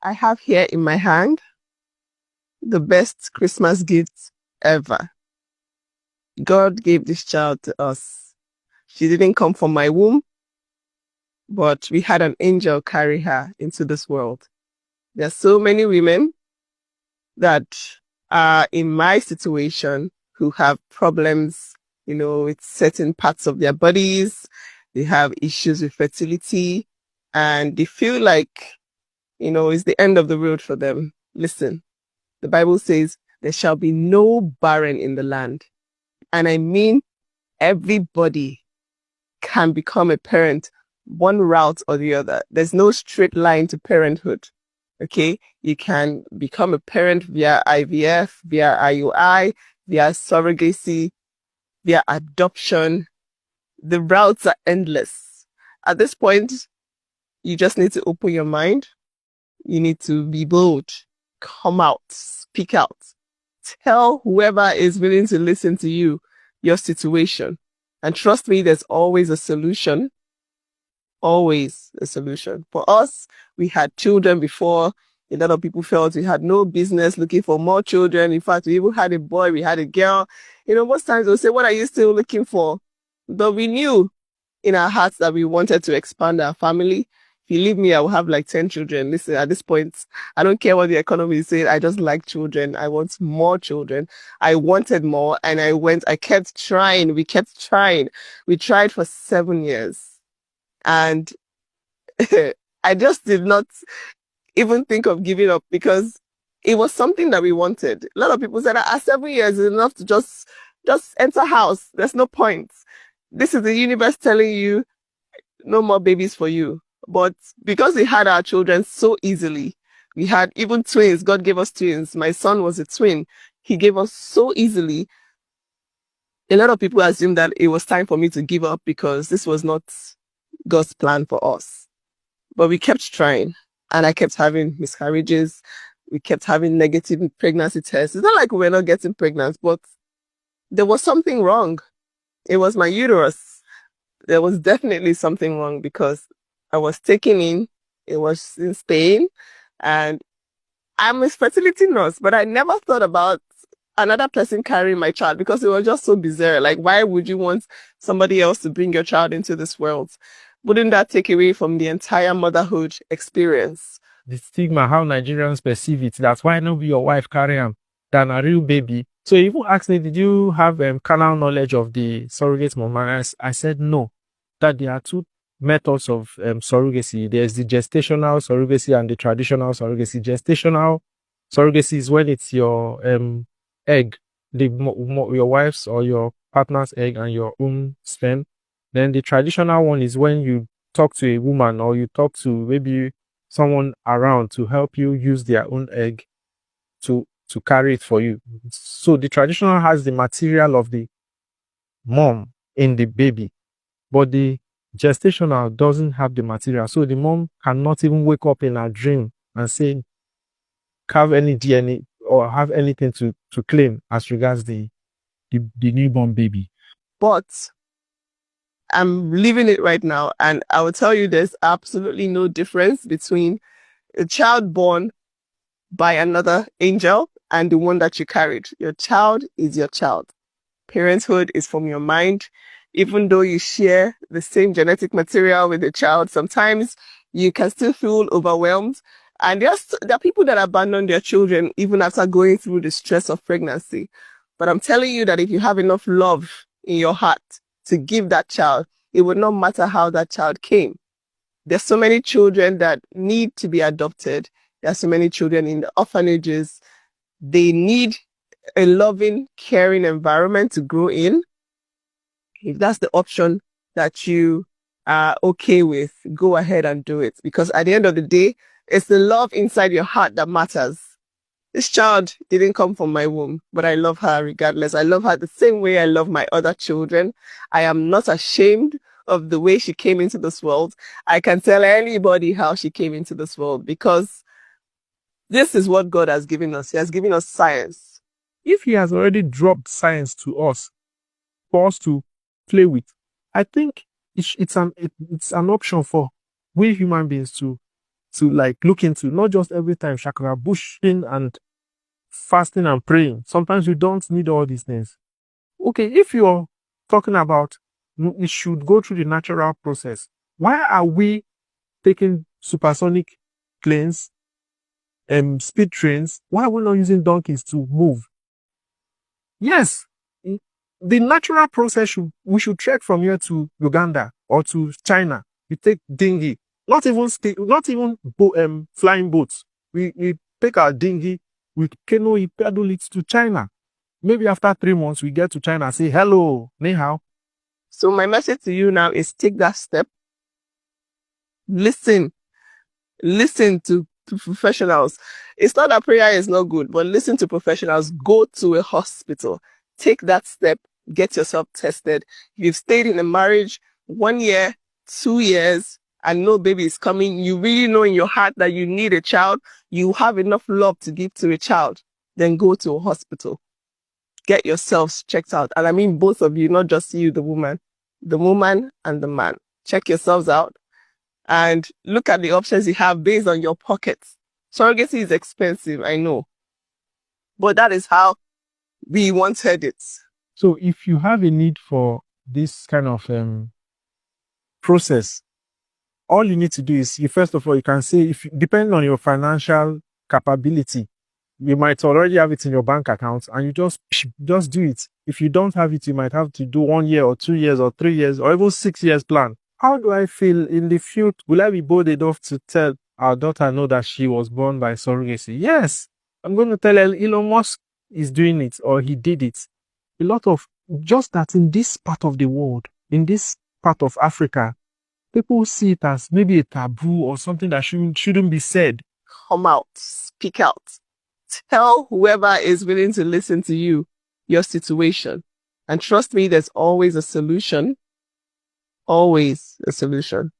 I have here in my hand the best Christmas gift ever. God gave this child to us. She didn't come from my womb, but we had an angel carry her into this world. There are so many women that are in my situation who have problems, with certain parts of their bodies. They have issues with fertility and they feel like, it's the end of the road for them. Listen, the Bible says there shall be no barren in the land. And I mean, everybody can become a parent one route or the other. There's no straight line to parenthood. Okay. You can become a parent via IVF, via IUI, via surrogacy, via adoption. The routes are endless. At this point, you just need to open your mind. You need to be bold, come out, speak out, tell whoever is willing to listen to you, your situation. And trust me, there's always a solution. Always a solution. For us, we had children before. A lot of people felt we had no business looking for more children. In fact, we even had a boy, we had a girl. Most times they'll say, what are you still looking for? But we knew in our hearts that we wanted to expand our family. If you leave me, I will have like 10 children. Listen, at this point, I don't care what the economy is saying. I just like children. I want more children. I wanted more and I kept trying. We kept trying. We tried for 7 years. And I just did not even think of giving up because it was something that we wanted. A lot of people said, 7 years is enough to just enter house. There's no point. This is the universe telling you no more babies for you. But because we had our children so easily, we had even twins. God gave us twins. My son was a twin. He gave us so easily. A lot of people assumed that it was time for me to give up because this was not God's plan for us. But we kept trying and I kept having miscarriages. We kept having negative pregnancy tests. It's not like we're not getting pregnant, but there was something wrong. It was my uterus. There was definitely something wrong because I was taken in. It was in Spain and I'm a fertility nurse, but I never thought about another person carrying my child because it was just so bizarre. Like, why would you want somebody else to bring your child into this world? Wouldn't that take away from the entire motherhood experience? The stigma, how Nigerians perceive it, that's why not be your wife carry him than a real baby. So he even asked me, did you have carnal knowledge of the surrogate mom? And I said no, that there are two methods of surrogacy. There's the gestational surrogacy and the traditional surrogacy. Gestational surrogacy is when it's your egg, your wife's or your partner's egg and your own sperm. Then the traditional one is when you talk to a woman or you talk to maybe someone around to help you use their own egg to carry it for you. So the traditional has the material of the mom in the baby, but the gestational doesn't have the material. So the mom cannot even wake up in a dream and say, have any DNA or have anything to claim as regards the newborn baby. But I'm living it right now. And I will tell you there's absolutely no difference between a child born by another angel and the one that you carried. Your child is your child. Parenthood is from your mind. Even though you share the same genetic material with the child, sometimes you can still feel overwhelmed. And there are people that abandon their children even after going through the stress of pregnancy. But I'm telling you that if you have enough love in your heart to give that child, it would not matter how that child came. There's so many children that need to be adopted. There are so many children in the orphanages. They need a loving, caring environment to grow in. If that's the option that you are okay with, go ahead and do it. Because at the end of the day, it's the love inside your heart that matters. This child didn't come from my womb, but I love her regardless. I love her the same way I love my other children. I am not ashamed of the way she came into this world. I can tell anybody how she came into this world because this is what God has given us. He has given us science. If he has already dropped science to us for us to play with, I think it's an option for we human beings to to like look into, not just every time chakra bushing and fasting and praying. Sometimes you don't need all these things. Okay, if you're talking about it should go through the natural process, why are we taking supersonic planes, speed trains? Why are we not using donkeys to move? Yes, the natural process we should trek from here to Uganda or to China. We take dinghy, not even flying boats. We take our dinghy, we canoe, paddle it to China. Maybe after 3 months, we get to China and say, hello, ni hao. So my message to you now is take that step. Listen to professionals. It's not that prayer is not good, but listen to professionals. Go to a hospital. Take that step. Get yourself tested. If you've stayed in a marriage 1 year, 2 years, and no baby is coming, you really know in your heart that you need a child, you have enough love to give to a child, then go to a hospital. Get yourselves checked out. And I mean both of you, not just you, the woman and the man. Check yourselves out and look at the options you have based on your pockets. Surrogacy is expensive, I know. But that is how we wanted it. So if you have a need for this kind of process, all you need to do is, first of all, you can say, depending on your financial capability, you might already have it in your bank account and you just do it. If you don't have it, you might have to do 1 year or 2 years or 3 years or even 6 years plan. How do I feel in the future? Will I be bold enough to tell our daughter know that she was born by surrogacy? Yes. I'm going to tell her Elon Musk is doing it or he did it. A lot of, just that in this part of the world, in this part of Africa, people see it as maybe a taboo or something that shouldn't be said. Come out, speak out. Tell whoever is willing to listen to you your situation. And trust me, there's always a solution. Always a solution.